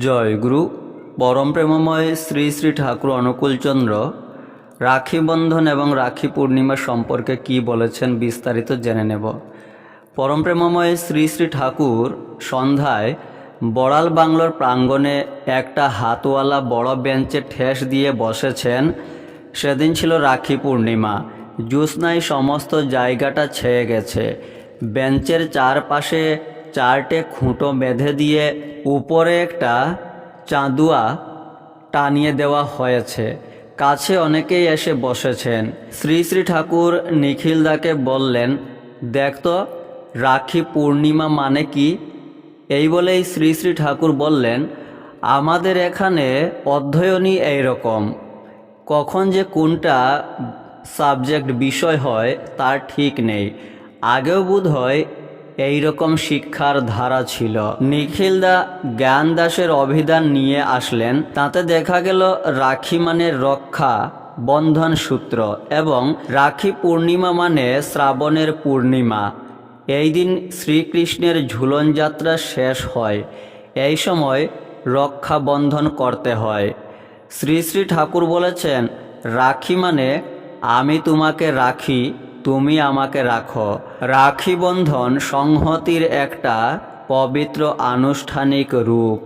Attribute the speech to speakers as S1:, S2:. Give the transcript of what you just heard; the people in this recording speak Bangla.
S1: জয় গুরু। পরম প্রেমময় শ্রী শ্রী ঠাকুর অনুকূলচন্দ্র রাখি বন্ধন এবং রাখি পূর্ণিমা সম্পর্কে কি বলেছেন বিস্তারিত জেনে নেব। পরম প্রেমময় শ্রী শ্রী ঠাকুর সন্ধ্যায় বড়াল বাংলোর প্রাঙ্গণে একটা হাতওয়ালা বড় বেঞ্চে ঠেস দিয়ে বসেছেন। সেদিন ছিল রাখি পূর্ণিমা। জ্যোৎস্নায় সমস্ত জায়গাটা ছেয়ে গেছে। বেঞ্চের চারপাশে চারটে খুঁটো বেঁধে দিয়ে উপরে একটা চাঁদুয়া টানিয়ে দেওয়া হয়েছে। কাছে অনেকেই এসে বসেছেন। শ্রী শ্রী ঠাকুর নিখিলদাকে বললেন, দেখ তো রাখি পূর্ণিমা মানে কি? এই বলেই শ্রী শ্রী ঠাকুর বললেন, আমাদের এখানে অধ্যয়নই এইরকম। কখন যে কোনটা সাবজেক্ট বিষয় হয় তার ঠিক নেই। আগেও বোধ হয় এইরকম শিক্ষার ধারা ছিল। নিখিলদা জ্ঞান দাসের অভিধান নিয়ে আসলেন। তাতে দেখা গেল রাখি মানে রক্ষা বন্ধন সূত্র এবং রাখি পূর্ণিমা মানে শ্রাবণের পূর্ণিমা। এই দিন শ্রীকৃষ্ণের ঝুলন যাত্রা শেষ হয়। এই সময় রক্ষা বন্ধন করতে হয়। শ্রী শ্রী ঠাকুর বলেছেন, রাখি মানে আমি তোমাকে রাখি, তুমি আমাকে রাখো। রাখি বন্ধন সংহতির একটা পবিত্র আনুষ্ঠানিক রূপ।